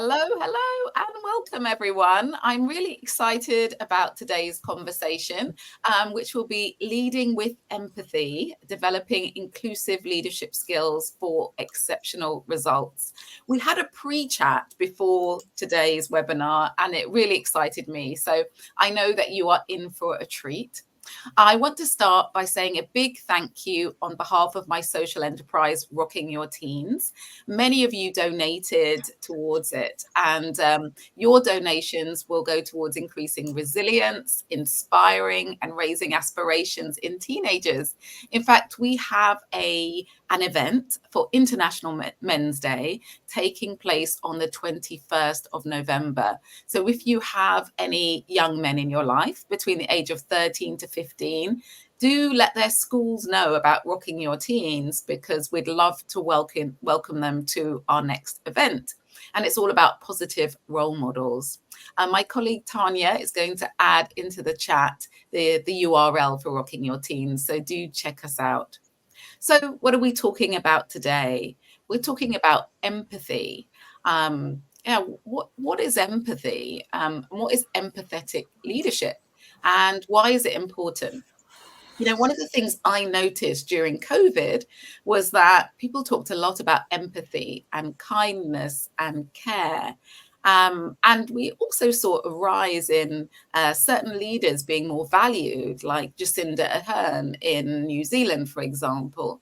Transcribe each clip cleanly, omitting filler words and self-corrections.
Hello, hello, and welcome everyone. I'm really excited about today's conversation, which will be leading with empathy, developing inclusive leadership skills for exceptional results. We had a pre-chat before today's webinar, and it really excited me. So I know that you are in for a treat. I want to start by saying a big thank you on behalf of my social enterprise, Rocking Your Teens. Many of you donated towards it, and your donations will go towards increasing resilience, inspiring, and raising aspirations in teenagers. In fact, we have an event for International Men's Day taking place on the 21st of November. So if you have any young men in your life between the age of 13 to 15, do let their schools know about Rocking Your Teens, because we'd love to welcome them to our next event. And it's all about positive role models. My colleague Tanya is going to add into the chat the URL for Rocking Your Teens, so do check us out. So what are we talking about today? We're talking about empathy. What is empathy? What is empathetic leadership? And why is it important? One of the things I noticed during COVID was that people talked a lot about empathy and kindness and care. And we also saw a rise in certain leaders being more valued, like Jacinda Ardern in New Zealand, for example.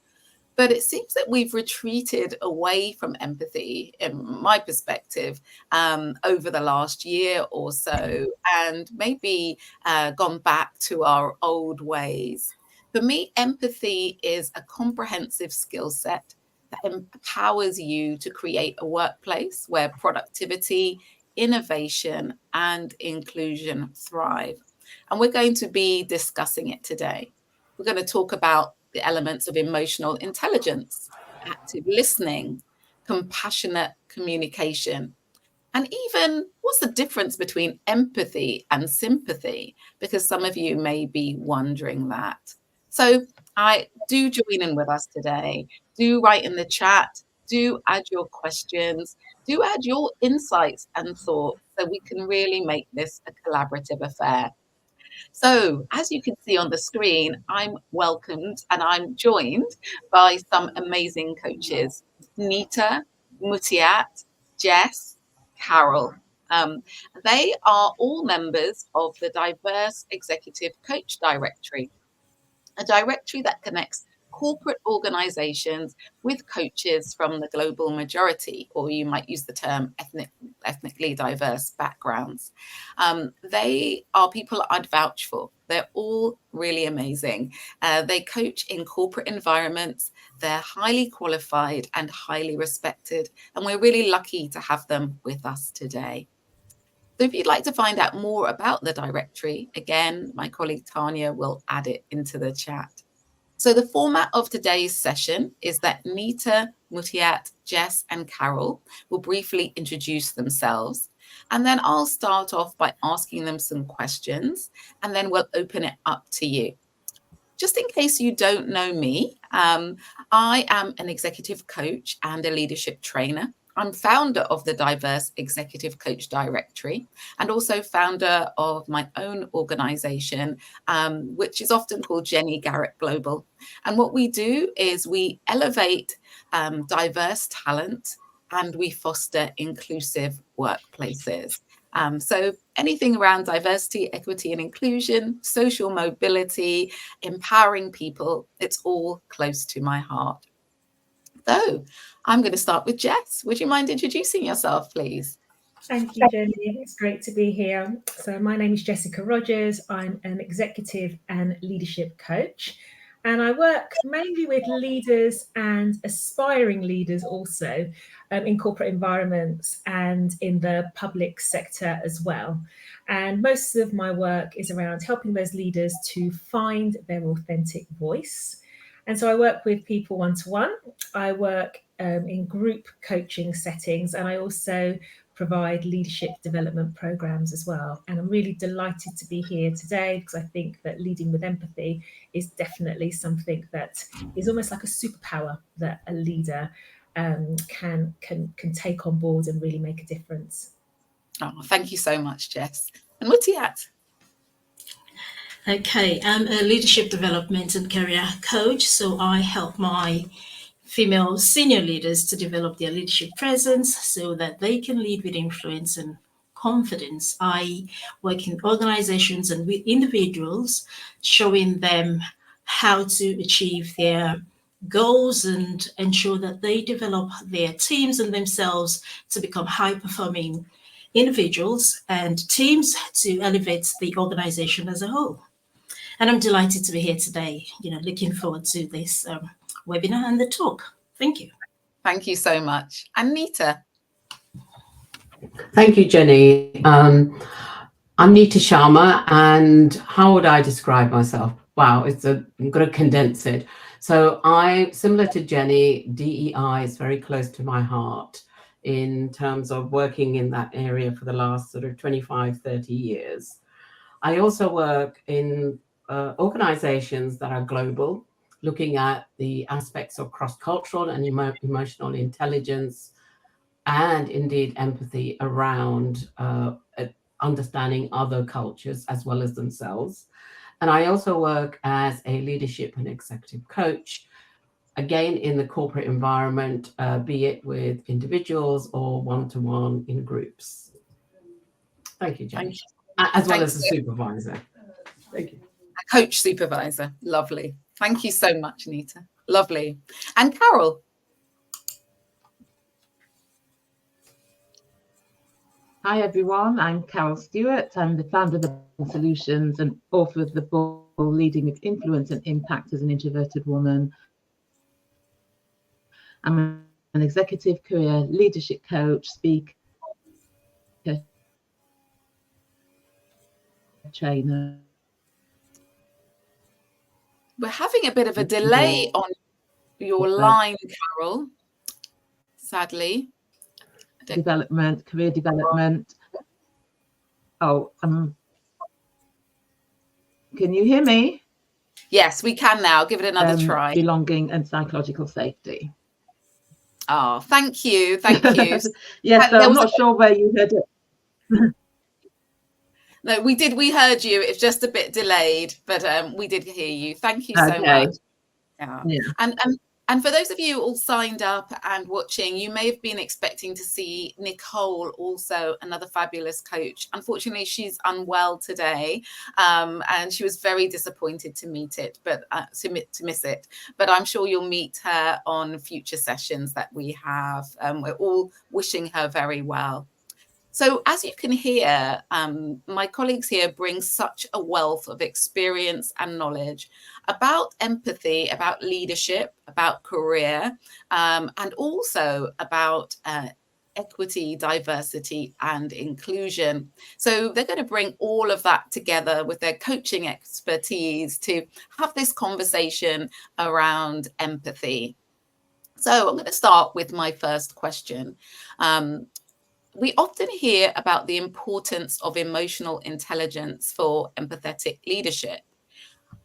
But it seems that we've retreated away from empathy, in my perspective, over the last year or so, and maybe gone back to our old ways. For me, empathy is a comprehensive skill set that empowers you to create a workplace where productivity, innovation, and inclusion thrive. And we're going to be discussing it today. We're going to talk about the elements of emotional intelligence, active listening, compassionate communication, and even what's the difference between empathy and sympathy? Because some of you may be wondering that. So I do join in with us today. Do write in the chat. Do add your questions. Do add your insights and thoughts so we can really make this a collaborative affair. So, as you can see on the screen, I'm welcomed and I'm joined by some amazing coaches, Nita, Mutiat, Jess, Carol. Um, they are all members of the Diverse Executive Coach Directory, a directory that connects corporate organizations with coaches from the global majority, or you might use the term ethnically diverse backgrounds. They are people I'd vouch for. They're all really amazing. They coach in corporate environments. They're highly qualified and highly respected, and we're really lucky to have them with us today. So if you'd like to find out more about the directory, again, my colleague Tanya will add it into the chat. So the format of today's session is that Nita, Mutiat, Jess, and Carol will briefly introduce themselves. And then I'll start off by asking them some questions, and then we'll open it up to you. Just in case you don't know me, I am an executive coach and a leadership trainer. I'm founder of the Diverse Executive Coach Directory and also founder of my own organization, which is often called Jenny Garrett Global. And what we do is we elevate diverse talent and we foster inclusive workplaces. So anything around diversity, equity, and inclusion, social mobility, empowering people, it's all close to my heart. So I'm going to start with Jess. Would you mind introducing yourself, please? Thank you, Jenny. It's great to be here. So my name is Jessica Rogers. I'm an executive and leadership coach, and I work mainly with leaders and aspiring leaders also in corporate environments and in the public sector as well. And most of my work is around helping those leaders to find their authentic voice. And so I work with people one-to-one. I work in group coaching settings, and I also provide leadership development programs as well. And I'm really delighted to be here today because I think that leading with empathy is definitely something that is almost like a superpower that a leader can take on board and really make a difference. Oh, thank you so much, Jess. And Mutiat? Okay, I'm a leadership development and career coach, so I help my female senior leaders to develop their leadership presence so that they can lead with influence and confidence. I work in organizations and with individuals, showing them how to achieve their goals and ensure that they develop their teams and themselves to become high-performing individuals and teams to elevate the organization as a whole. And I'm delighted to be here today, looking forward to this webinar and the talk. Thank you. Thank you so much. Anita? Thank you, Jenny. I'm Nita Sharma, and how would I describe myself? Wow, I'm going to condense it. So similar to Jenny, DEI is very close to my heart in terms of working in that area for the last sort of 25, 30 years. I also work in organizations that are global, looking at the aspects of cross-cultural and emotional intelligence, and indeed empathy around understanding other cultures as well as themselves. And I also work as a leadership and executive coach, again in the corporate environment, be it with individuals or one-to-one in groups. Thank you, Jenny. As well as a supervisor. Thank you. A coach supervisor. Lovely. Thank you so much, Anita. Lovely. And Carol? Hi, everyone. I'm Carol Stewart. I'm the founder of the Solutions and author of the book Leading with Influence and Impact as an Introverted Woman. I'm an executive career leadership coach, speaker, trainer. We're having a bit of a delay on your line, Carol, sadly. Career development. Oh, can you hear me? Yes, we can now. Give it another try. Belonging and psychological safety. Oh, thank you. Thank you. Yes, so I'm not sure where you heard it. No, we did. We heard you. It's just a bit delayed, but we did hear you. Thank you so much. Yeah. And for those of you all signed up and watching, you may have been expecting to see Nicole, also another fabulous coach. Unfortunately, she's unwell today, and she was very disappointed to miss it. But I'm sure you'll meet her on future sessions that we have. We're all wishing her very well. So as you can hear, my colleagues here bring such a wealth of experience and knowledge about empathy, about leadership, about career, and also about equity, diversity, and inclusion. So they're going to bring all of that together with their coaching expertise to have this conversation around empathy. So I'm going to start with my first question. We often hear about the importance of emotional intelligence for empathetic leadership.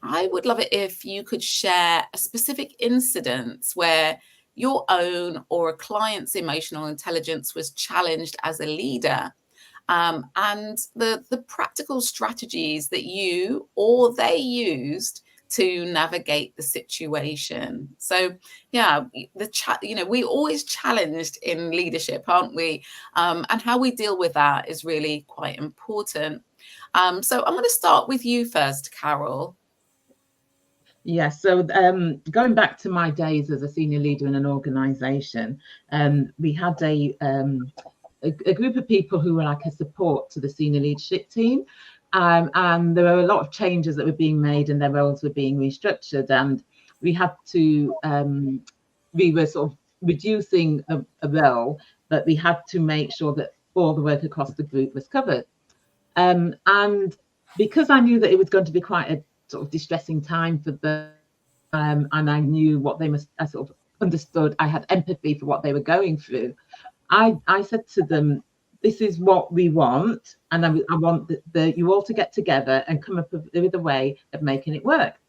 I would love it if you could share a specific incident where your own or a client's emotional intelligence was challenged as a leader, and the practical strategies that you or they used to navigate the situation. So yeah, we're always challenged in leadership, aren't we? And how we deal with that is really quite important. So I'm going to start with you first, Carol. Yes, so going back to my days as a senior leader in an organization, we had a group of people who were like a support to the senior leadership team. And there were a lot of changes that were being made and their roles were being restructured, and we had to we were sort of reducing a role, but we had to make sure that all the work across the group was covered. And because I knew that it was going to be quite a sort of distressing time for them, and I knew what I sort of understood, I had empathy for what they were going through. I said to them, this is what we want, and I want you all to get together and come up with a way of making it work.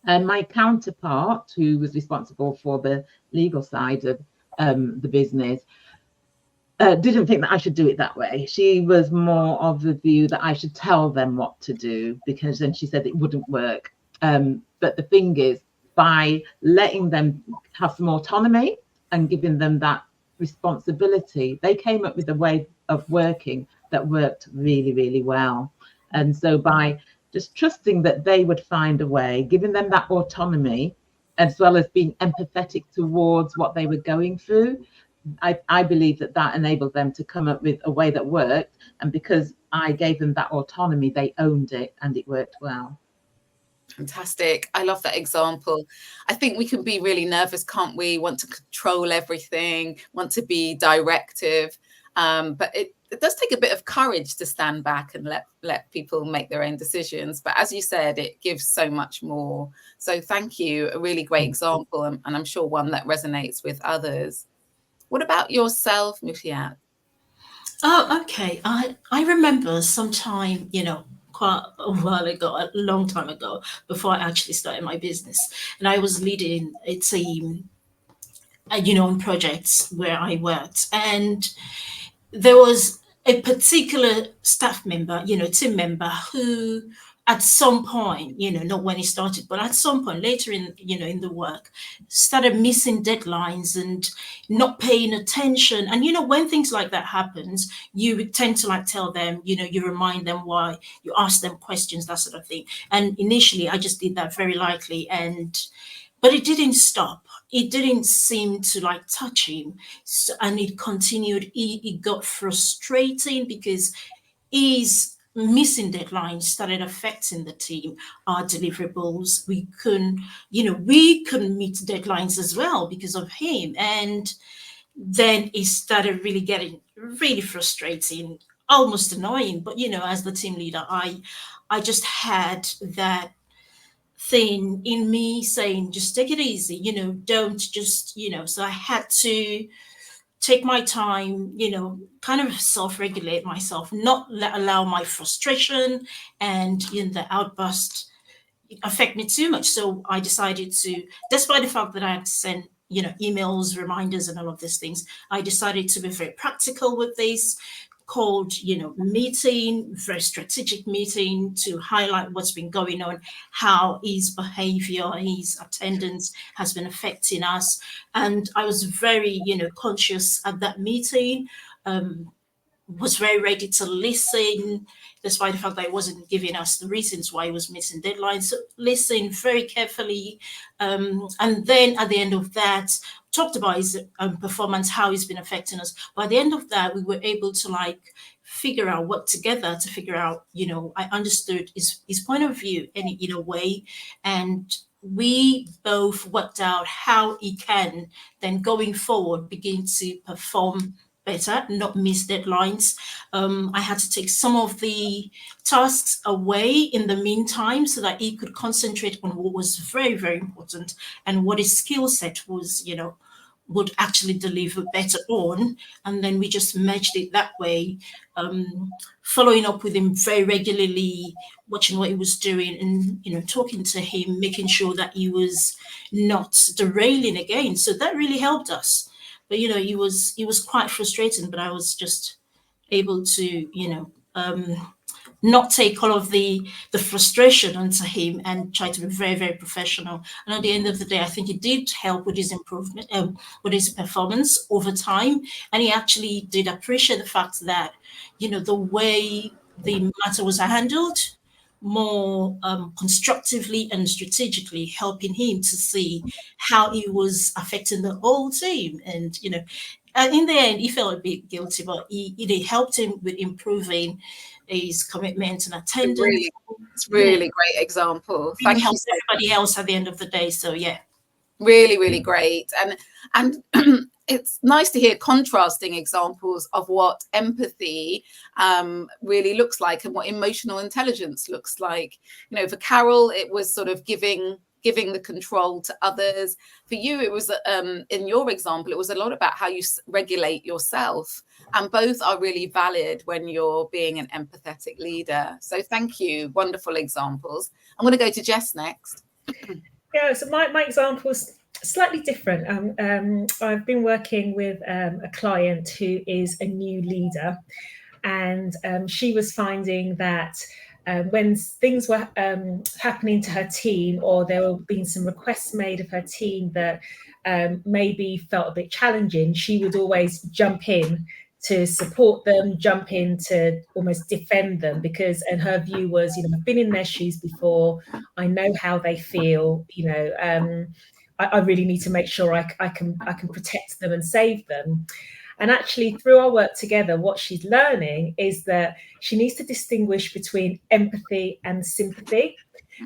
And my counterpart, who was responsible for the legal side of the business, didn't think that I should do it that way. She was more of the view that I should tell them what to do, because then she said it wouldn't work. But the thing is, by letting them have some autonomy and giving them that responsibility, they came up with a way of working that worked really, really well. And so by just trusting that they would find a way, giving them that autonomy, as well as being empathetic towards what they were going through, I believe that enabled them to come up with a way that worked. And because I gave them that autonomy, they owned it and it worked well. Fantastic. I love that example. I think we can be really nervous, can't we? Want to control everything, want to be directive. But it does take a bit of courage to stand back and let people make their own decisions. But as you said, it gives so much more. So thank you. A really great example, and I'm sure one that resonates with others. What about yourself, Mutiat? Oh, okay. I remember sometime, quite a while ago, a long time ago, before I actually started my business, and I was leading a team, on projects where I worked, and there was a particular staff member, team member, who at some point, not when he started, but at some point later in the work, started missing deadlines and not paying attention. And, when things like that happens, you would tend to tell them, you remind them why, you ask them questions, that sort of thing. And initially I just did that very lightly, but it didn't stop. It didn't seem to touch him. And it continued. It got frustrating because he's missing deadlines started affecting the team, our deliverables. We couldn't meet deadlines as well because of him. And then it started really getting really frustrating, almost annoying. But, as the team leader, I just had that thing in me saying, just take it easy, don't just, so I had to take my time, kind of self-regulate myself, not allow my frustration and the outburst affect me too much. So I decided to, despite the fact that I had to send, emails, reminders, and all of these things, I decided to be very practical with this, called, meeting, very strategic meeting to highlight what's been going on, how his behavior, his attendance has been affecting us. And I was very, conscious at that meeting, was very ready to listen, despite the fact that he wasn't giving us the reasons why he was missing deadlines. So listen very carefully. And then at the end of that, talked about his performance, how he's been affecting us. By the end of that, we were able to figure out, work together to figure out, I understood his point of view in a way. And we both worked out how he can then going forward begin to perform better, not miss deadlines. I had to take some of the tasks away in the meantime so that he could concentrate on what was very, very important and what his skill set was, would actually deliver better on. And then we just merged it that way, following up with him very regularly, watching what he was doing and, talking to him, making sure that he was not derailing again. So that really helped us. But, he was quite frustrating, but I was just able to, not take all of the frustration onto him and try to be very, very professional. And at the end of the day, I think it did help with his improvement, with his performance over time. And he actually did appreciate the fact that, the way the matter was handled, more constructively and strategically, helping him to see how he was affecting the whole team. And, in the end, he felt a bit guilty, but it helped him with improving his commitment and attendance. It's really great example. Thank you. Everybody else at the end of the day. So yeah, really, really great. And it's nice to hear contrasting examples of what empathy really looks like and what emotional intelligence looks like. For Carol, it was sort of giving the control to others. For you, it was in your example, it was a lot about how you regulate yourself. And both are really valid when you're being an empathetic leader. So thank you. Wonderful examples. I'm going to go to Jess next. Yeah, so my examples slightly different. I've been working with a client who is a new leader, and she was finding that when things were happening to her team, or there were being some requests made of her team that maybe felt a bit challenging, she would always jump in to support them, jump in to almost defend them, because, and her view was, I've been in their shoes before, I know how they feel, I really need to make sure I can protect them and save them. And actually, through our work together, what she's learning is that she needs to distinguish between empathy and sympathy,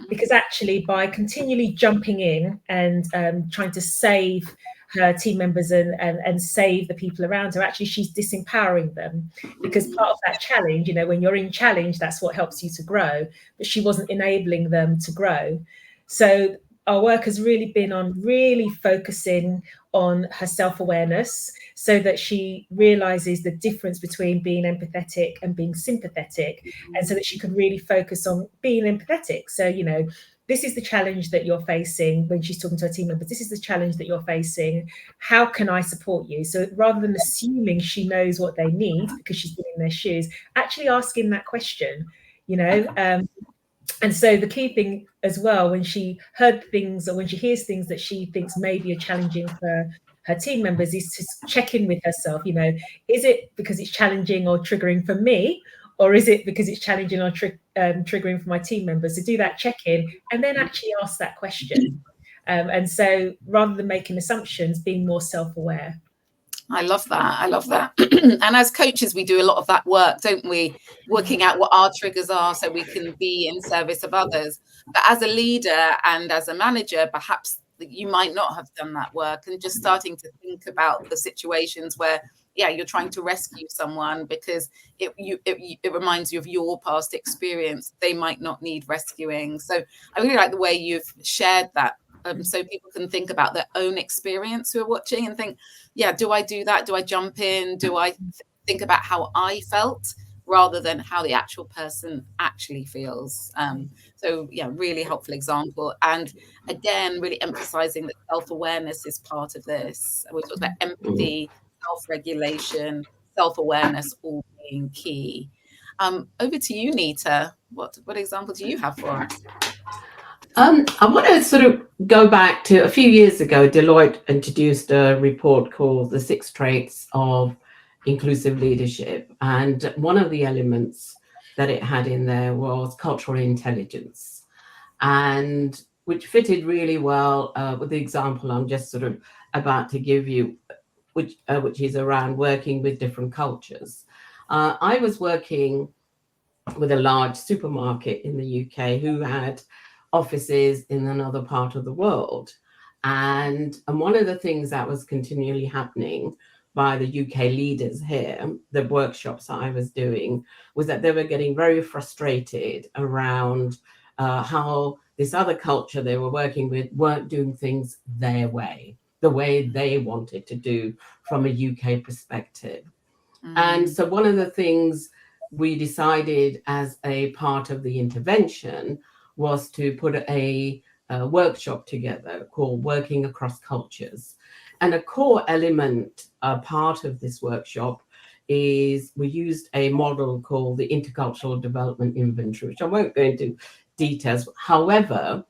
because actually by continually jumping in and trying to save her team members and save the people around her, actually she's disempowering them, because part of that challenge, when you're in challenge, that's what helps you to grow, but she wasn't enabling them to grow. So our work has really been on really focusing on her self-awareness, so that she realizes the difference between being empathetic and being sympathetic, and so that she can really focus on being empathetic. So, this is the challenge that you're facing when she's talking to her team members. This is the challenge that you're facing. How can I support you? So rather than assuming she knows what they need because she's been in their shoes, actually asking that question, and so the key thing as well, when she heard things, or when she hears things that she thinks maybe are challenging for her team members, is to check in with herself. Is it because it's challenging or triggering for me, or is it because it's challenging or triggering for my team members? To do that check-in and then actually ask that question. And so rather than making assumptions, being more self-aware. I love that. And as coaches, we do a lot of that work, don't we? Working out what our triggers are so we can be in service of others. But as a leader and as a manager, perhaps you might not have done that work, and just starting to think about the situations where, you're trying to rescue someone because it reminds you of your past experience. They might not need rescuing. So I really like the way you've shared that. So people can think about their own experience who are watching and think, do I do that? Do I jump in? Do I think about how I felt rather than how the actual person actually feels? Really helpful example. And again, really emphasizing that self-awareness is part of this. We talked about empathy, self-regulation, self-awareness all being key. Over to you, Nita. What example do you have for us? I want to sort of go back to a few years ago. Deloitte introduced a report called The 6 Traits of Inclusive Leadership. And one of the elements that it had in there was cultural intelligence, and which fitted really well with the example I'm just sort of about to give you, which is around working with different cultures. I was working with a large supermarket in the UK who had offices in another part of the world. And one of the things that was continually happening by the UK leaders here, the workshops that I was doing, was that they were getting very frustrated around how this other culture they were working with weren't doing things their way, the way they wanted to do from a UK perspective. And so one of the things we decided as a part of the intervention was to put a workshop together called Working Across Cultures. And a core element, part of this workshop, is we used a model called the Intercultural Development Inventory, which I won't go into details. However,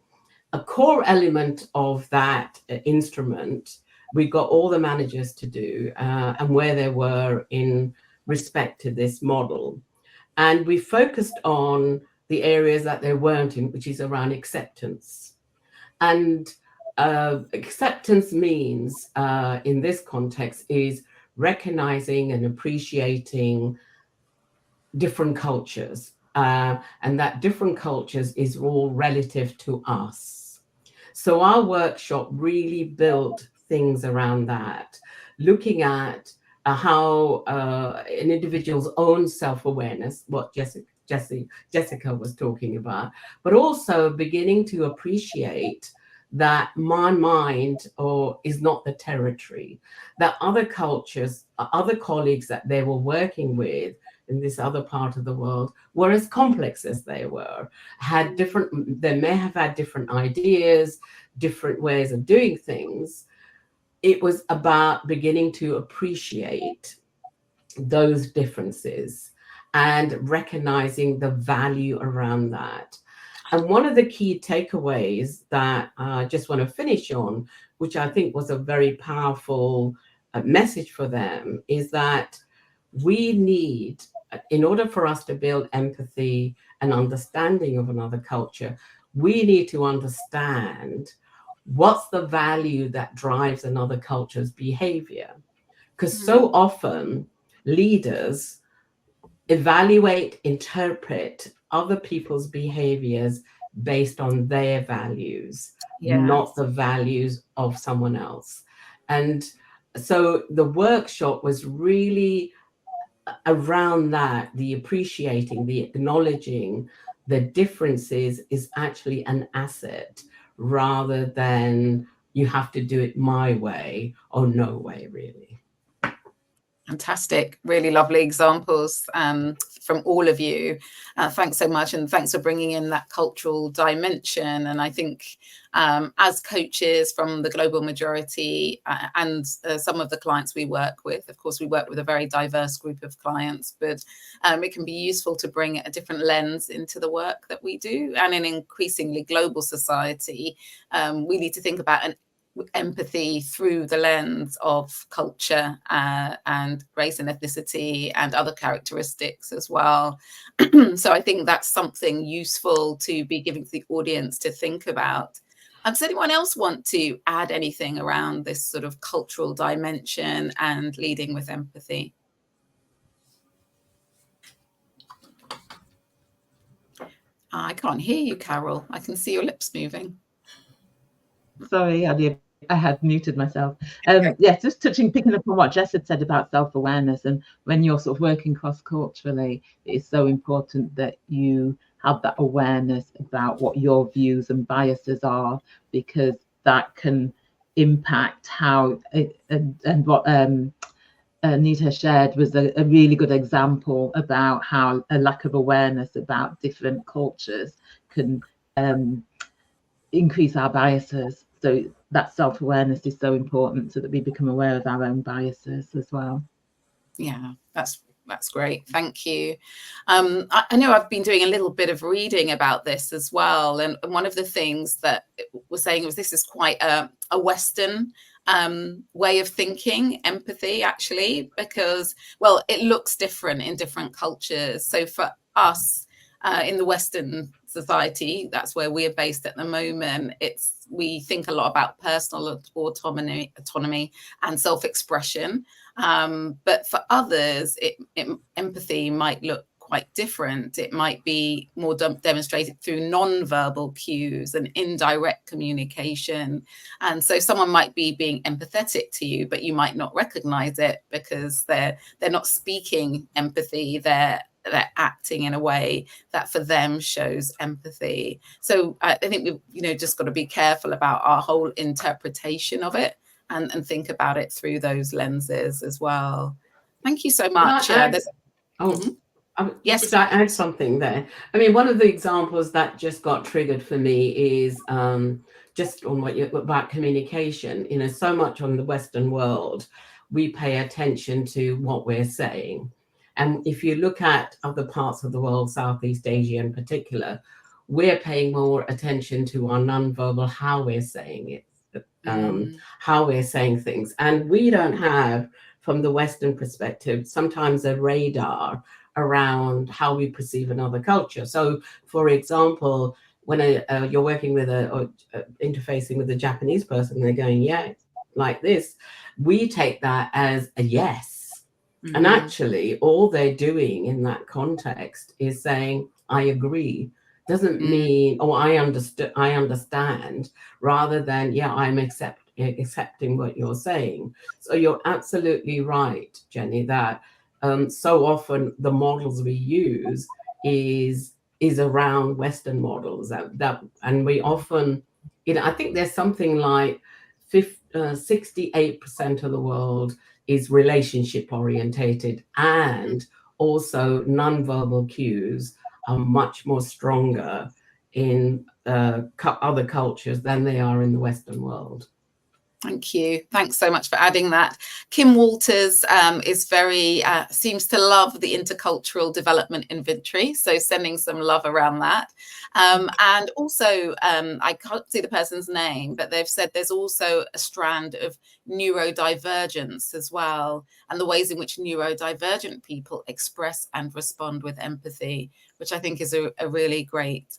a core element of that instrument, we got all the managers to do and where they were in respect to this model. And we focused on the areas that they weren't in, which is around acceptance. And acceptance means, in this context, is recognizing and appreciating different cultures, and that different cultures is all relative to us. So our workshop really built things around that, looking at how an individual's own self-awareness, what Jessica was talking about, but also beginning to appreciate that my mind is not the territory, that other cultures, other colleagues that they were working with in this other part of the world were as complex as they were, had different, they may have had different ideas, different ways of doing things. It was about beginning to appreciate those differences and recognizing the value around that. And one of the key takeaways that I just want to finish on, which I think was a very powerful message for them, is that we need, in order for us to build empathy and understanding of another culture, we need to understand what's the value that drives another culture's behavior. Because so often leaders evaluate, interpret other people's behaviors based on their values, not the values of someone else. And so the workshop was really around that, the appreciating, the acknowledging the differences is actually an asset, rather than you have to do it my way or no way, really. Fantastic, really lovely examples from all of you. Thanks so much, and thanks for bringing in that cultural dimension. And I think as coaches from the global majority and some of the clients we work with, of course, we work with a very diverse group of clients, but it can be useful to bring a different lens into the work that we do. And in an increasingly global society, we need to think about empathy through the lens of culture and race and ethnicity and other characteristics as well. So I think that's something useful to be giving to the audience to think about. Does anyone else want to add anything around this sort of cultural dimension and leading with empathy? I can't hear you, Carol. I can see your lips moving. Sorry, I had muted myself. Yeah, just picking up on what Jess had said about self-awareness, and when you're sort of working cross-culturally, it's so important that you have that awareness about what your views and biases are, because that can impact how and what Anita shared was a really good example about how a lack of awareness about different cultures can increase our biases. So that self-awareness is so important, so that we become aware of our own biases as well. Yeah, that's great. Thank you. I know I've been doing a little bit of reading about this as well. And one of the things that was saying was this is quite a Western way of thinking, empathy, actually, because, well, it looks different in different cultures. So for us in the Western society, that's where we're based at the moment, we think a lot about personal autonomy and self-expression. But for others, empathy might look quite different. It might be more demonstrated through non-verbal cues and indirect communication. And so someone might be being empathetic to you, but you might not recognize it because they're not speaking empathy. They're acting in a way that for them shows empathy. So I think we've just got to be careful about our whole interpretation of it and think about it through those lenses as well. Thank you so much. Yes, I add something there. I mean, one of the examples that just got triggered for me is just on about communication. So much on the Western world, we pay attention to what we're saying. And if you look at other parts of the world, Southeast Asia in particular, we're paying more attention to our nonverbal, how we're saying it, how we're saying things. And we don't have, from the Western perspective, sometimes a radar around how we perceive another culture. So, for example, when you're working with or interfacing with a Japanese person, they're going, yeah, like this, we take that as a yes. Mm-hmm. And actually, all they're doing in that context is saying, I agree. Doesn't mean, I understand, rather than, yeah, I'm accepting what you're saying. So you're absolutely right, Jenny, that so often the models we use is around Western models, and we often I think there's something like 68% of the world is relationship orientated, and also non-verbal cues are much more stronger in other cultures than they are in the Western world. Thank you. Thanks so much for adding that. Kim Walters is very, seems to love the intercultural development inventory. So sending some love around that. And also, I can't see the person's name, but they've said there's also a strand of neurodivergence as well, and the ways in which neurodivergent people express and respond with empathy, which I think is a really great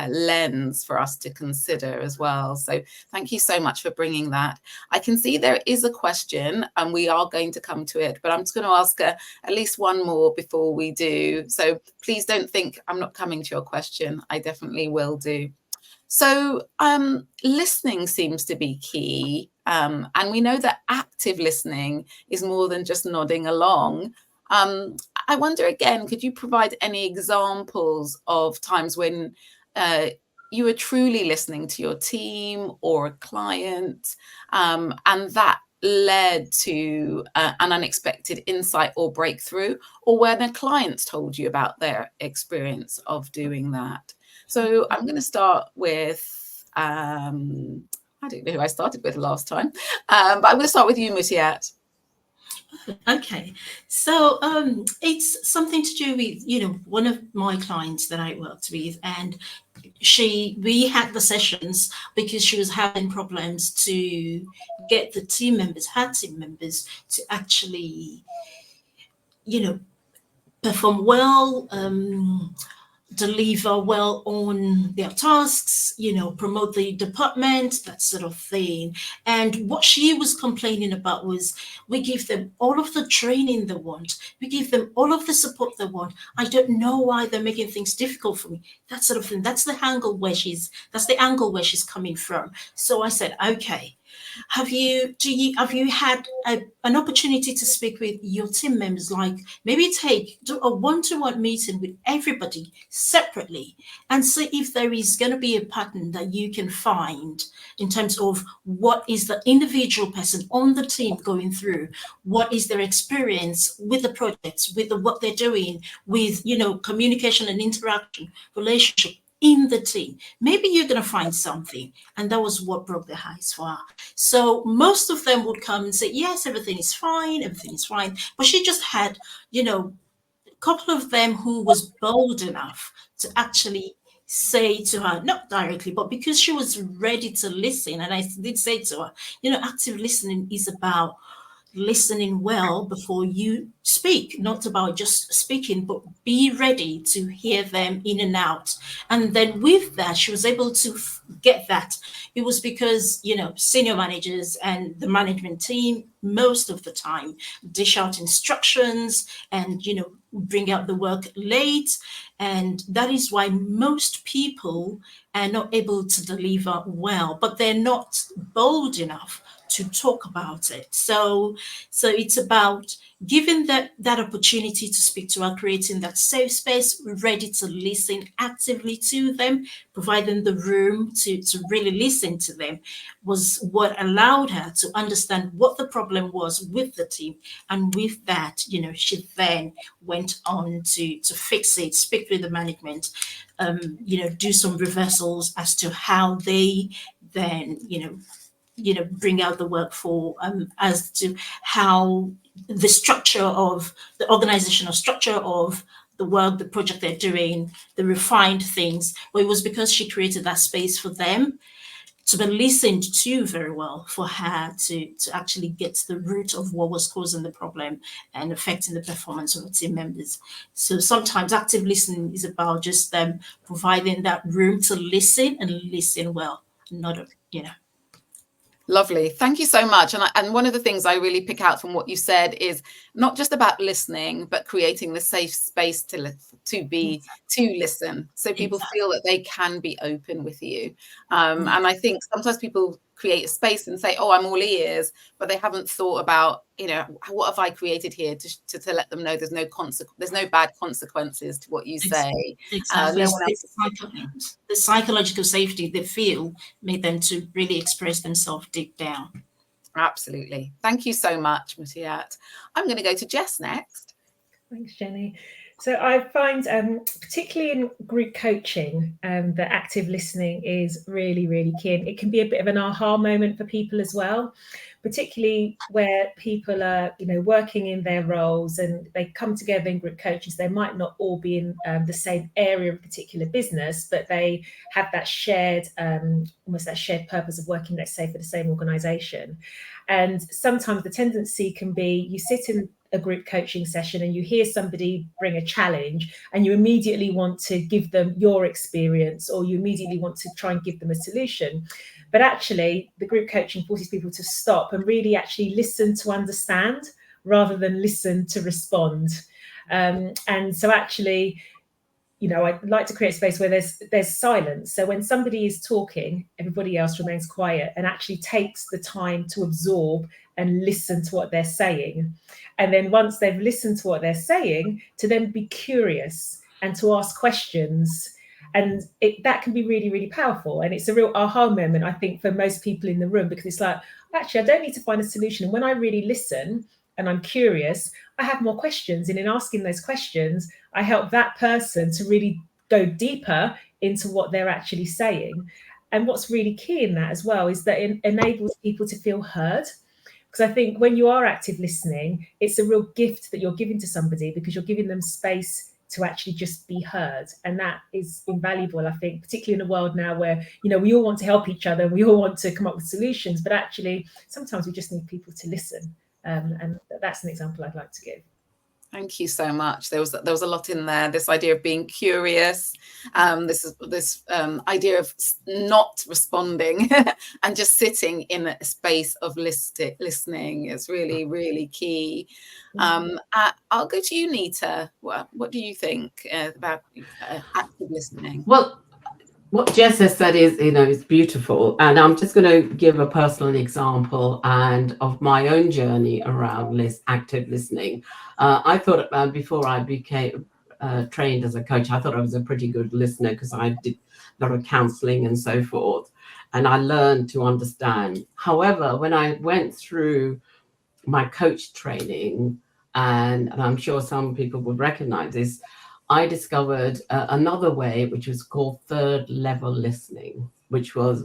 lens for us to consider as well. So thank you so much for bringing that. I can see there is a question and we are going to come to it, but I'm just going to ask at least one more before we do. So please don't think I'm not coming to your question. I definitely will do. So listening seems to be key. And we know that active listening is more than just nodding along. I wonder again, could you provide any examples of times when you were truly listening to your team or a client, and that led to an unexpected insight or breakthrough, or where the clients told you about their experience of doing that? So I'm going to start with, I don't know who I started with last time, but I'm going to start with you, Musiat. Okay, so it's something to do with, one of my clients that I worked with, and we had the sessions because she was having problems to get the team members to actually, perform well, deliver well on their tasks, promote the department, that sort of thing. And what she was complaining about was, we give them all of the training they want, we give them all of the support they want. I don't know why they're making things difficult for me. That sort of thing. That's the angle where she's coming from. So I said, okay, have you had an opportunity to speak with your team members, like maybe do a one-to-one meeting with everybody separately and see if there is going to be a pattern that you can find in terms of what is the individual person on the team going through, what is their experience with the projects, with what they're doing, with communication and interaction, relationship in the team. Maybe you're going to find something. And that was what broke the ice for her. So most of them would come and say, yes, everything is fine. But she just had, a couple of them who was bold enough to actually say to her, not directly, but because she was ready to listen. And I did say to her, active listening is about listening well before you speak, not about just speaking, but be ready to hear them in and out. And then with that, she was able to get that. It was because, senior managers and the management team, most of the time, dish out instructions and, bring out the work late. And that is why most people are not able to deliver well, but they're not bold enough to talk about it. So it's about giving that opportunity to speak to her, creating that safe space, ready to listen actively to them, providing the room to really listen to them, was what allowed her to understand what the problem was with the team. And with that, she then went on to fix it, speak with the management, do some reversals as to how they then, bring out the work for as to how the structure of the organizational structure of the work, the project they're doing, the refined things. But it was because she created that space for them to be listened to very well, for her to actually get to the root of what was causing the problem and affecting the performance of the team members. So sometimes active listening is about just them providing that room to listen and listen well, not Lovely. Thank you so much. And one of the things I really pick out from what you said is not just about listening, but creating the safe space to listen. So people feel that they can be open with you. And I think sometimes people create a space and say, oh, I'm all ears, but they haven't thought about, what have I created here to let them know there's no bad consequences to what you say. Exactly. No one else. The psychological safety they feel made them to really express themselves deep down. Absolutely. Thank you so much, Mutiat. I'm going to go to Jess next. Thanks, Jenny. So I find, particularly in group coaching, that active listening is really, really key. And it can be a bit of an aha moment for people as well, particularly where people are, working in their roles and they come together in group coaches. They might not all be in the same area of a particular business, but they have that shared, almost that shared purpose of working, let's say, for the same organisation. And sometimes the tendency can be you sit in a group coaching session and you hear somebody bring a challenge and you immediately want to give them your experience, or you immediately want to try and give them a solution. But actually, the group coaching forces people to stop and really actually listen to understand rather than listen to respond. And so actually, I'd like to create a space where there's silence. So when somebody is talking, everybody else remains quiet and actually takes the time to absorb and listen to what they're saying. And then once they've listened to what they're saying, to then be curious and to ask questions. And that can be really, really powerful. And it's a real aha moment, I think, for most people in the room, because it's like, actually, I don't need to find a solution. And when I really listen and I'm curious, I have more questions. And in asking those questions, I help that person to really go deeper into what they're actually saying. And what's really key in that as well is that it enables people to feel heard. Because I think when you are active listening, it's a real gift that you're giving to somebody, because you're giving them space to actually just be heard. And that is invaluable, I think, particularly in a world now where, we all want to help each other. We all want to come up with solutions, but actually sometimes we just need people to listen. And that's an example I'd like to give. Thank you so much. There was a lot in there. This idea of being curious, this idea of not responding and just sitting in a space of listening is really, really key. I'll go to you, Nita. What do you think about active listening? Well, what Jess has said is beautiful, and I'm just going to give a personal example and of my own journey around active listening. I thought before I became trained as a coach, I thought I was a pretty good listener because I did a lot of counselling and so forth, and I learned to understand. However, when I went through my coach training, and I'm sure some people would recognise this, I discovered another way, which was called third level listening, which was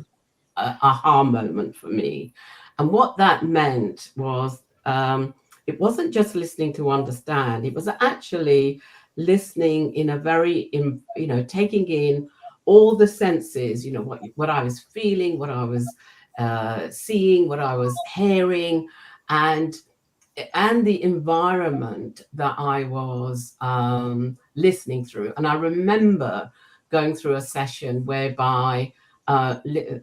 an aha moment for me. And what that meant was it wasn't just listening to understand, it was actually listening in a very, taking in all the senses, what I was feeling, what I was seeing, what I was hearing, and the environment that I was listening through. And I remember going through a session whereby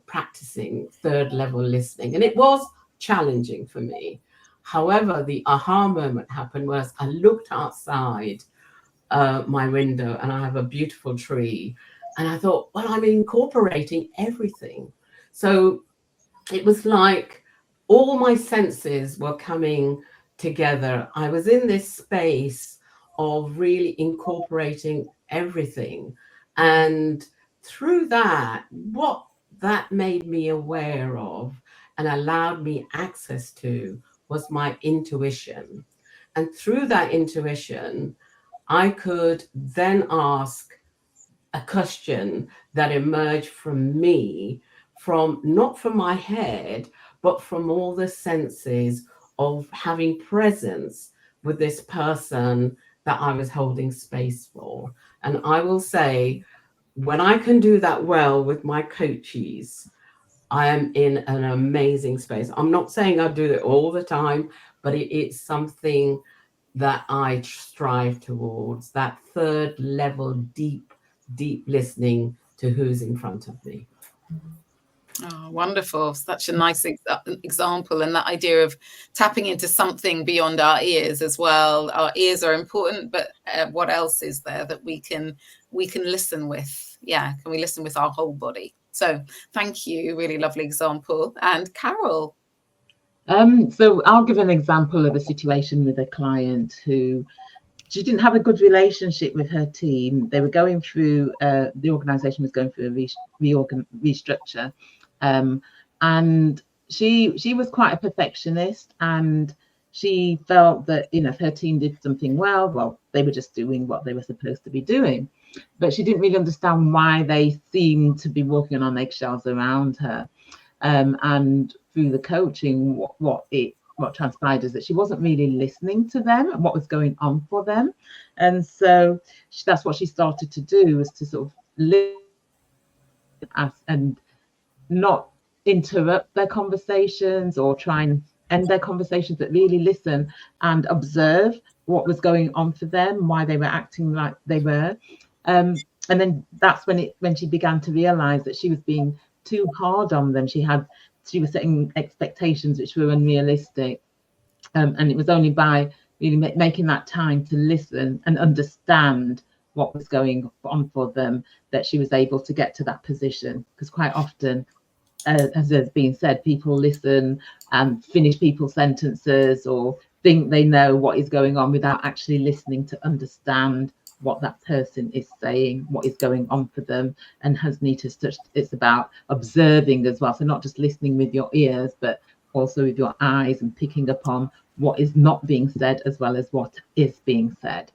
practicing third level listening, and it was challenging for me. However, the aha moment happened was I looked outside my window and I have a beautiful tree, and I thought, well, I'm incorporating everything. So it was like all my senses were coming together. I was in this space of really incorporating everything. And through that, what that made me aware of and allowed me access to was my intuition. And through that intuition, I could then ask a question that emerged from me, not from my head, but from all the senses of having presence with this person that I was holding space for. And I will say, when I can do that well with my coaches, I am in an amazing space. I'm not saying I do it all the time, but it's something that I strive towards, that third level, deep listening to who's in front of me. Oh, wonderful. Such a nice example. And that idea of tapping into something beyond our ears as well. Our ears are important, but what else is there that we can listen with? Yeah, can we listen with our whole body? So thank you, really lovely example. And Carol. So I'll give an example of a situation with a client who, she didn't have a good relationship with her team. They were going through, the organisation was going through a restructure, and she was quite a perfectionist, and she felt that, you know, if her team did something well, they were just doing what they were supposed to be doing. But she didn't really understand why they seemed to be walking on eggshells around her. And through the coaching, what transpired is that she wasn't really listening to them and what was going on for them. And so that's what she started to do, was to sort of listen and not interrupt their conversations or try and end their conversations, but really listen and observe what was going on for them, why they were acting like they were. And then that's when she began to realize that she was being too hard on them. She was setting expectations which were unrealistic. And it was only by really making that time to listen and understand what was going on for them that she was able to get to that position. Because quite often, as has been said, people listen and finish people's sentences or think they know what is going on without actually listening to understand what that person is saying, what is going on for them. And as Nita's touched, it's about observing as well. So not just listening with your ears, but also with your eyes and picking up on what is not being said as well as what is being said.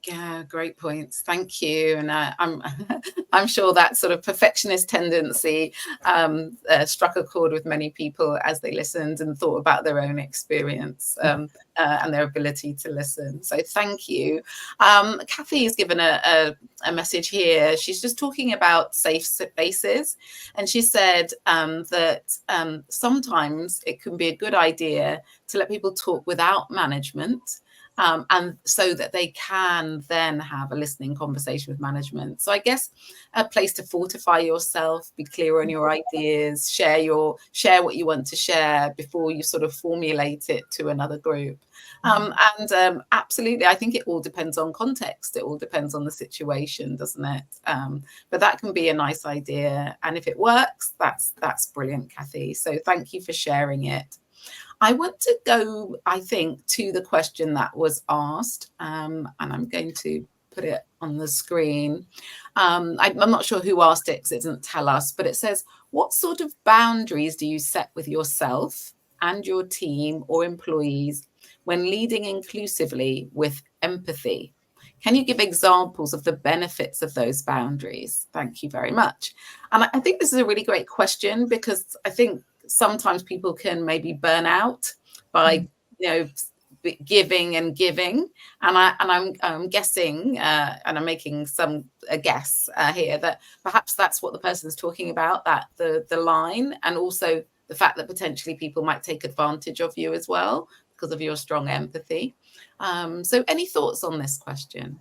Yeah, great points. Thank you. And I'm sure that sort of perfectionist tendency struck a chord with many people as they listened and thought about their own experience and their ability to listen. So thank you. Kathy has given a message here. She's just talking about safe spaces. And she said that sometimes it can be a good idea to let people talk without management. And so that they can then have a listening conversation with management. So I guess a place to fortify yourself, be clear on your ideas, share what you want to share before you sort of formulate it to another group. Absolutely, I think it all depends on context. It all depends on the situation, doesn't it? But that can be a nice idea. And if it works, that's brilliant, Kathy. So thank you for sharing it. I want to go, I think, to the question that was asked, and I'm going to put it on the screen. I'm not sure who asked it because it doesn't tell us, but it says, what sort of boundaries do you set with yourself and your team or employees when leading inclusively with empathy? Can you give examples of the benefits of those boundaries? Thank you very much. And I think this is a really great question, because I think sometimes people can maybe burn out by, giving, and I'm guessing, and I'm making a guess here, that perhaps that's what the person's talking about, that the line, and also the fact that potentially people might take advantage of you as well because of your strong empathy. So any thoughts on this question?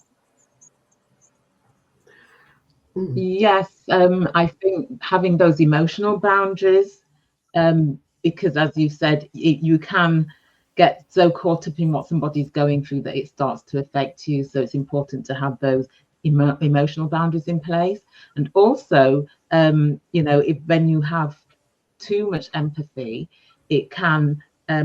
Yes, I think having those emotional boundaries, because as you said, you can get so caught up in what somebody's going through that it starts to affect you. So it's important to have those emotional boundaries in place. And also, when you have too much empathy, it can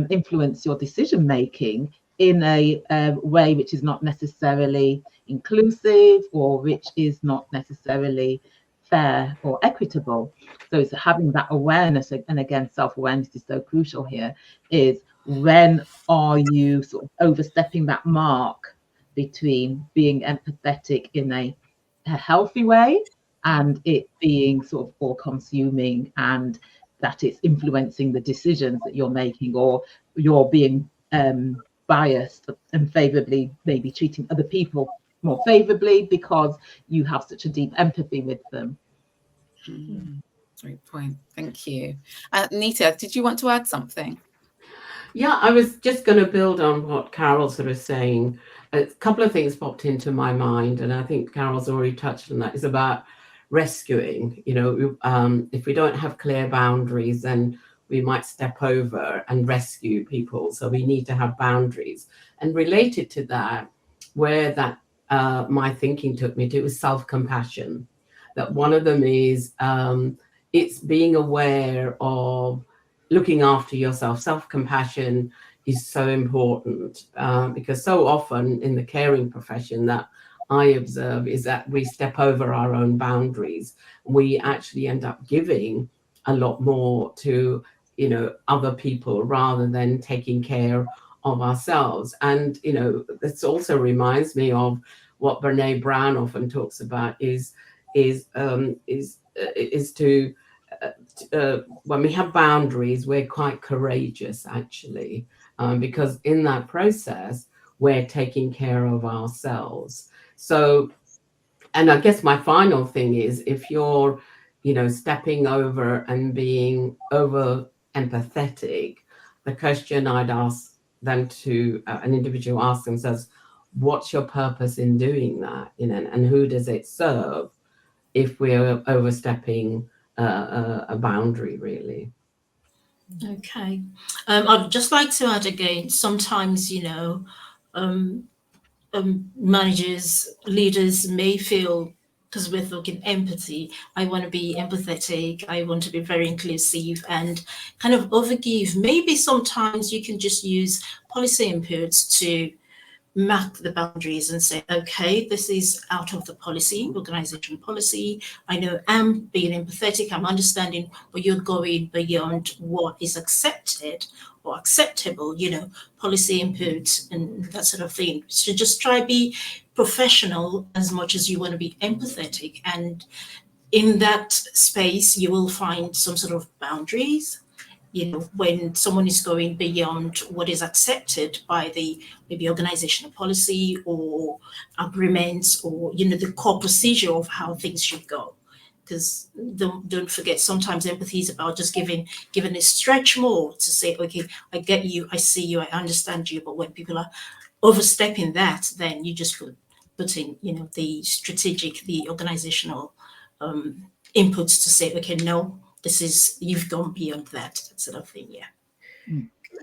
influence your decision making in a way which is not necessarily inclusive, or which is not necessarily fair or equitable. So it's having that awareness, and again, self-awareness is so crucial here, is when are you sort of overstepping that mark between being empathetic in a healthy way and it being sort of all-consuming, and that it's influencing the decisions that you're making, or you're being biased and favorably, maybe treating other people more favorably because you have such a deep empathy with them. Great point. Thank you. Nita, did you want to add something? Yeah, I was just going to build on what Carol's sort of saying. A couple of things popped into my mind, and I think Carol's already touched on that. It's about rescuing. If we don't have clear boundaries, then we might step over and rescue people. So we need to have boundaries. And related to that, where that my thinking took me to was self-compassion. that one of them is it's being aware of looking after yourself. Self-compassion is so important because so often in the caring profession that I observe is that we step over our own boundaries. We actually end up giving a lot more to, you know, other people rather than taking care of ourselves. And, you know, this also reminds me of what Brene Brown often talks about is to when we have boundaries, we're quite courageous actually, because in that process, we're taking care of ourselves. So, and I guess my final thing is if you're, you know, stepping over and being over empathetic, the question I'd ask them to, an individual ask themselves, what's your purpose in doing that? You know, and who does it serve if we're overstepping a boundary, really? Okay. I'd just like to add again, sometimes, you know, managers, leaders may feel, because we're talking empathy, I want to be empathetic, I want to be very inclusive and kind of overgive. Maybe sometimes you can just use policy inputs to mark the boundaries and say, okay, this is out of the policy, organization policy. I know I'm being empathetic, I'm understanding, but you're going beyond what is accepted or acceptable, you know, policy input and that sort of thing. So just try be professional as much as you want to be empathetic. And in that space, you will find some sort of boundaries. You know, when someone is going beyond what is accepted by the maybe organizational policy or agreements or, you know, the core procedure of how things should go. Because don't forget, sometimes empathy is about just giving a stretch more to say, okay, I get you, I see you, I understand you. But when people are overstepping that, then you just put in, you know, the strategic, the organizational inputs to say, okay, no, this is, you've gone beyond that sort of thing. Yeah.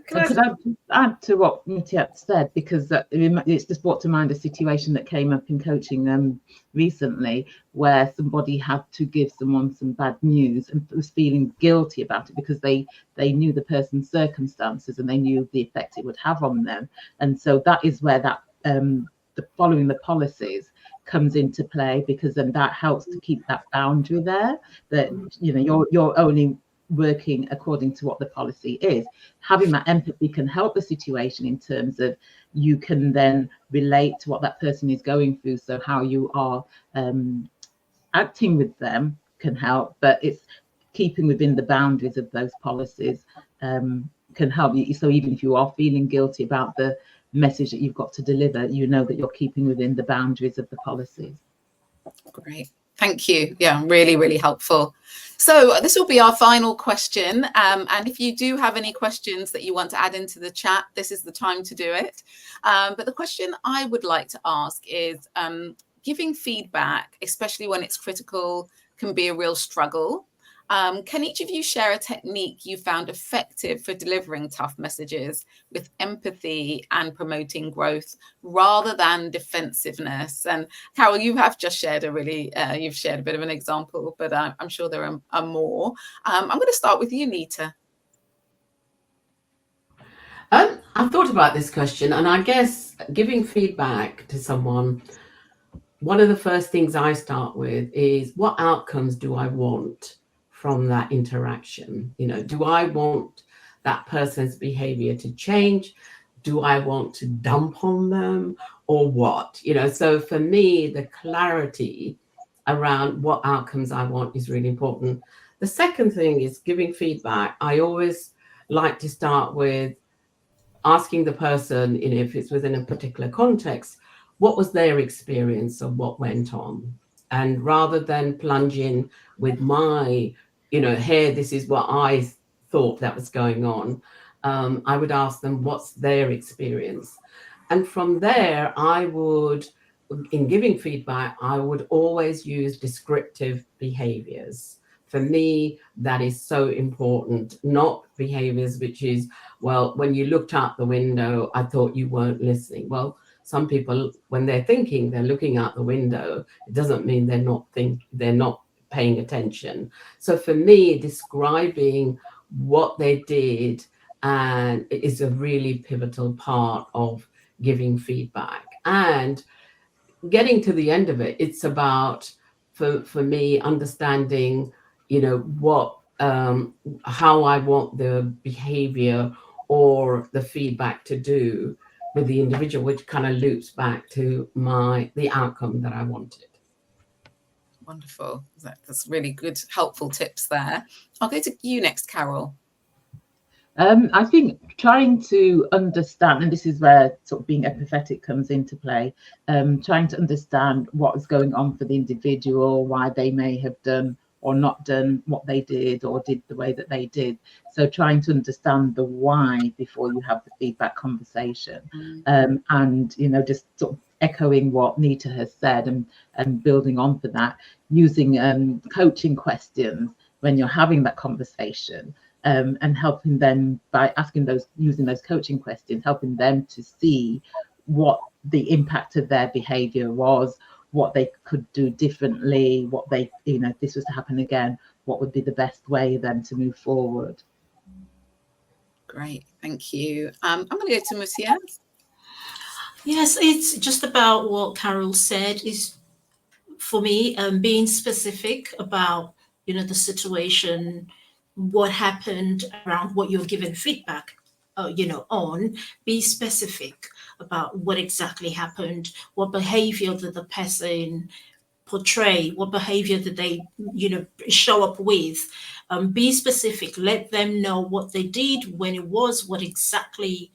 Could I add to what Mutiat said, because it's just brought to mind a situation that came up in coaching recently, where somebody had to give someone some bad news and was feeling guilty about it because they knew the person's circumstances and they knew the effect it would have on them. And so that is where that the following the policies comes into play, because then that helps to keep that boundary there, that, you know, you're only working according to what the policy is. Having that empathy can help the situation in terms of you can then relate to what that person is going through. So how you are acting with them can help, but it's keeping within the boundaries of those policies can help you. So even if you are feeling guilty about the message that you've got to deliver, you know that you're keeping within the boundaries of the policies. Great. Thank you. Yeah, really, really helpful. So this will be our final question. And if you do have any questions that you want to add into the chat, this is the time to do it. But the question I would like to ask is giving feedback, especially when it's critical, can be a real struggle. Can each of you share a technique you found effective for delivering tough messages with empathy and promoting growth rather than defensiveness? And Carol, you have just shared you've shared a bit of an example, but I'm sure there are more. I'm going to start with you, Nita. I've thought about this question, and I guess giving feedback to someone, one of the first things I start with is, what outcomes do I want from that interaction? You know, do I want that person's behavior to change? Do I want to dump on them, or what? You know, so for me, the clarity around what outcomes I want is really important. The second thing is giving feedback. I always like to start with asking the person, you know, if it's within a particular context, what was their experience of what went on? And rather than plunge in with my, you know, here, this is what I thought that was going on, I would ask them, what's their experience? And from there, I would, in giving feedback, I would always use descriptive behaviors. For me, that is so important, not behaviors which is, well, when you looked out the window, I thought you weren't listening. Well, some people, when they're thinking, they're looking out the window. It doesn't mean they're not paying attention. So for me, describing what they did and it is a really pivotal part of giving feedback. And getting to the end of it, it's about, for me, understanding, what how I want the behavior or the feedback to do with the individual, which kind of loops back to the outcome that I wanted. Wonderful. That's really good, helpful tips there. I'll go to you next, Carol. I think trying to understand, and this is where sort of being empathetic comes into play, trying to understand what is going on for the individual, why they may have done or not done what they did or did the way that they did. So trying to understand the why before you have the feedback conversation. And, just sort of echoing what Nita has said and building on for that, using coaching questions when you're having that conversation. And helping them by using those coaching questions, helping them to see what the impact of their behavior was, what they could do differently, what they, if this was to happen again, what would be the best way then to move forward. Great, thank you. I'm going to go to Musia. Yes, it's just about what Carol said. Is for me, being specific about, the situation, what happened around what you're giving feedback, on. Be specific about what exactly happened, what behavior did the person portray, what behavior did they, show up with. Be specific, let them know what they did, when it was, what exactly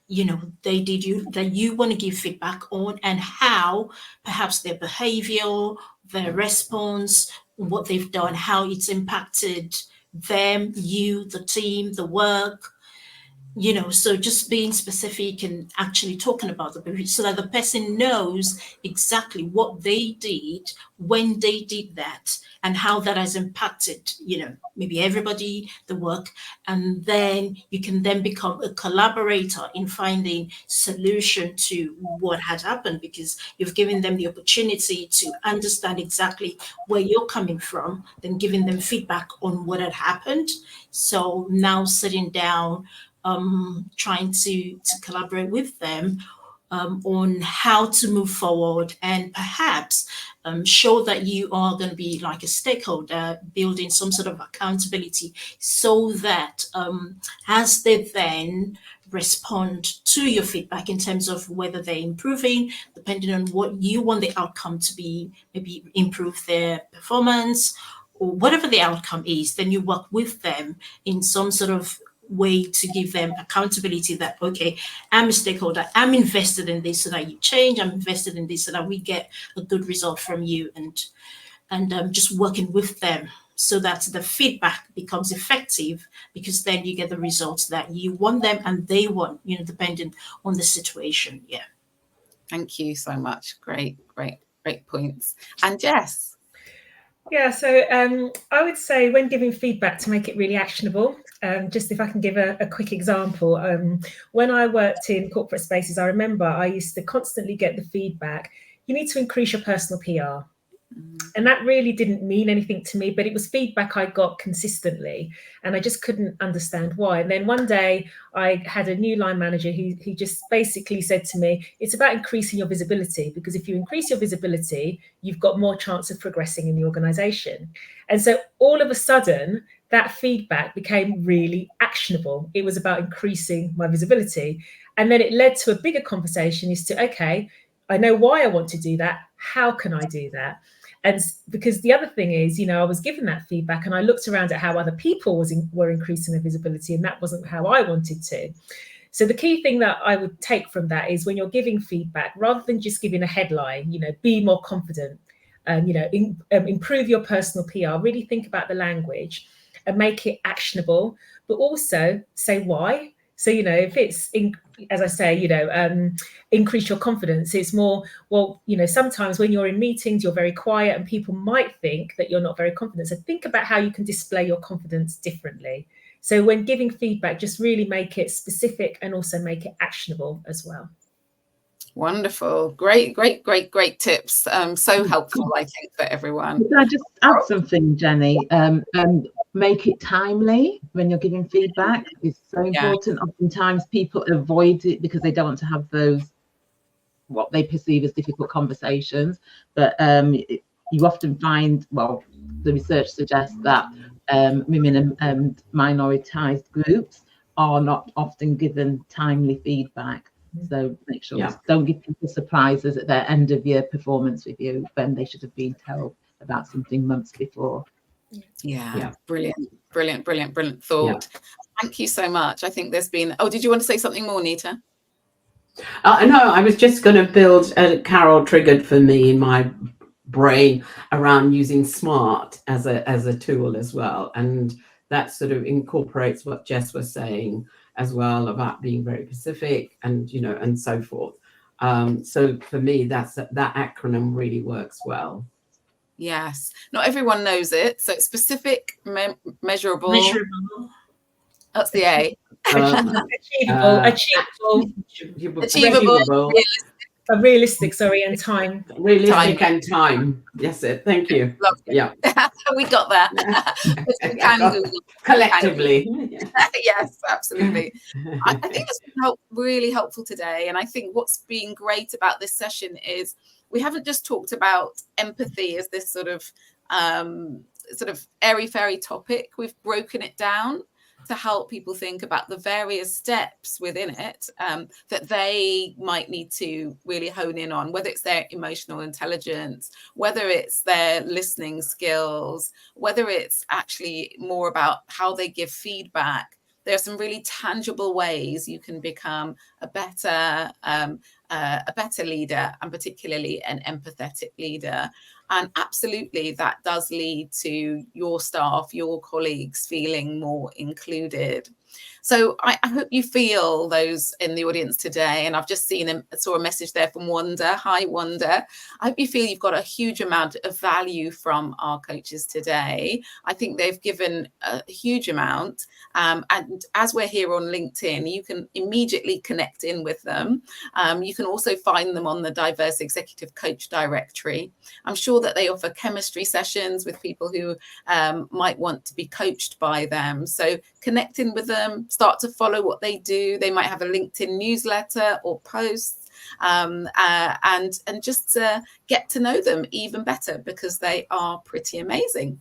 they did that you want to give feedback on, and how perhaps their behavior, their response, what they've done, how it's impacted them, you, the team, the work, so just being specific and actually talking about the behavior so that the person knows exactly what they did, when they did that, and how that has impacted, maybe everybody, the work. And then you can then become a collaborator in finding solution to what had happened, because you've given them the opportunity to understand exactly where you're coming from, then giving them feedback on what had happened. So now sitting down, trying to collaborate with them on how to move forward, and perhaps show that you are going to be like a stakeholder, building some sort of accountability, so that as they then respond to your feedback in terms of whether they're improving, depending on what you want the outcome to be, maybe improve their performance or whatever the outcome is, then you work with them in some sort of way to give them accountability that, okay, I'm a stakeholder, I'm invested in this so that you change, I'm invested in this so that we get a good result from you, and just working with them so that the feedback becomes effective, because then you get the results that you want them and they want, depending on the situation. Yeah. Thank you so much. Great points. And Jess. Yeah, so I would say when giving feedback, to make it really actionable, just if I can give a quick example. When I worked in corporate spaces, I remember I used to constantly get the feedback, you need to increase your personal PR. And that really didn't mean anything to me, but it was feedback I got consistently, and I just couldn't understand why. And then one day I had a new line manager who just basically said to me, it's about increasing your visibility, because if you increase your visibility, you've got more chance of progressing in the organization. And so all of a sudden, that feedback became really actionable. It was about increasing my visibility. And then it led to a bigger conversation as to, okay, I know why I want to do that. How can I do that? And because the other thing is, I was given that feedback and I looked around at how other people were increasing their visibility, and that wasn't how I wanted to. So the key thing that I would take from that is, when you're giving feedback, rather than just giving a headline, be more confident, improve your personal PR, really think about the language and make it actionable, but also say why. So, if it's, as I say, increase your confidence, it's more, well, sometimes when you're in meetings, you're very quiet and people might think that you're not very confident. So think about how you can display your confidence differently. So when giving feedback, just really make it specific and also make it actionable as well. Wonderful. Great tips. So helpful, I think, for everyone. Can I just add something, Jenny? Make it timely when you're giving feedback. It's so important. Oftentimes people avoid it because they don't want to have those, what they perceive as difficult conversations. But you often find, well, the research suggests that women and minoritized groups are not often given timely feedback. So make sure don't give people surprises at their end of year performance review when they should have been told about something months before. Yeah. Brilliant thought. Thank you so much. I think there's been, did you want to say something more, Nita? No, I was just going to build, Carol triggered for me in my brain around using SMART as a tool as well. And that sort of incorporates what Jess was saying as well about being very specific and, and so forth. So for me, that acronym really works well. Yes. Not everyone knows it. So it's specific, measurable. That's the A. Achievable. Realistic, and time. Realistic and time. Yes, thank you. Yeah. We got that. We can collectively. Yes, absolutely. I think it's been really helpful today. And I think what's been great about this session is we haven't just talked about empathy as this sort of airy-fairy topic. We've broken it down to help people think about the various steps within it that they might need to really hone in on, whether it's their emotional intelligence, whether it's their listening skills, whether it's actually more about how they give feedback. There are some really tangible ways you can become a better leader, and particularly an empathetic leader. And absolutely, that does lead to your staff, your colleagues feeling more included. So I hope you feel those in the audience today. And I've just saw a message there from Wanda. Hi, Wanda. I hope you feel you've got a huge amount of value from our coaches today. I think they've given a huge amount. And as we're here on LinkedIn, you can immediately connect in with them. You can also find them on the Diverse Executive Coach Directory. I'm sure that they offer chemistry sessions with people who might want to be coached by them. So connect in with them, start to follow what they do. They might have a LinkedIn newsletter or posts, and just get to know them even better, because they are pretty amazing.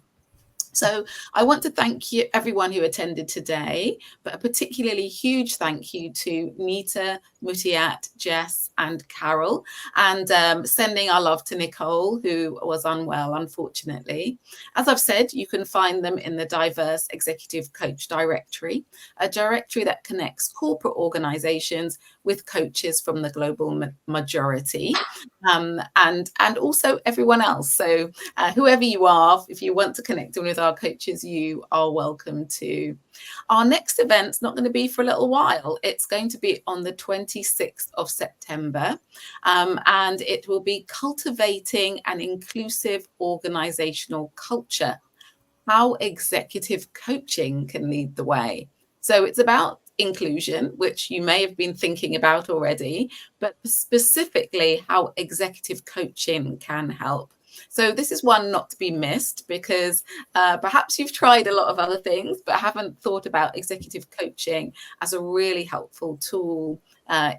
So I want to thank you, everyone who attended today, but a particularly huge thank you to Nita, Mutiat, Jess and Carol, and sending our love to Nicole, who was unwell, unfortunately. As I've said, you can find them in the Diverse Executive Coach Directory, a directory that connects corporate organizations with coaches from the global majority, and also everyone else. So whoever you are, if you want to connect with our coaches, you are welcome to. Our next event's not going to be for a little while. It's going to be on the 26th of September, and it will be Cultivating an Inclusive Organizational Culture, How Executive Coaching Can Lead the Way. So it's about inclusion, which you may have been thinking about already, but specifically how executive coaching can help. So this is one not to be missed, because perhaps you've tried a lot of other things, but haven't thought about executive coaching as a really helpful tool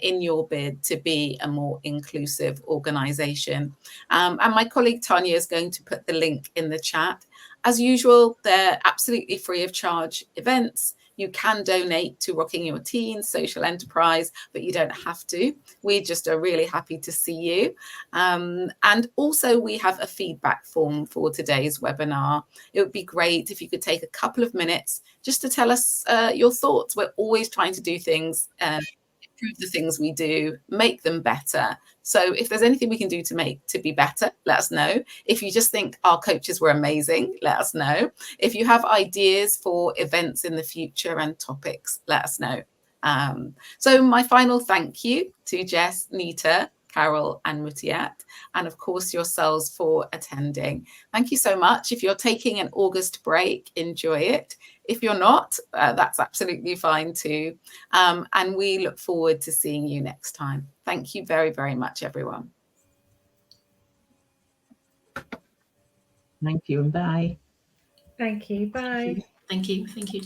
in your bid to be a more inclusive organization. And my colleague Tanya is going to put the link in the chat. As usual, they're absolutely free of charge events. You can donate to Rocking Your Teens social enterprise, but you don't have to. We just are really happy to see you. And also we have a feedback form for today's webinar. It would be great if you could take a couple of minutes just to tell us your thoughts. We're always trying to do things, improve the things we do, make them better. So if there's anything we can do to be better, let us know. If you just think our coaches were amazing, let us know. If you have ideas for events in the future and topics, let us know. So my final thank you to Jess, Nita, Carol, and Mutiat, and of course yourselves for attending. Thank you so much. If you're taking an August break, enjoy it. If you're not, that's absolutely fine too. And we look forward to seeing you next time. Thank you very, very much, everyone. Thank you and bye. Thank you. Bye. Thank you. Thank you.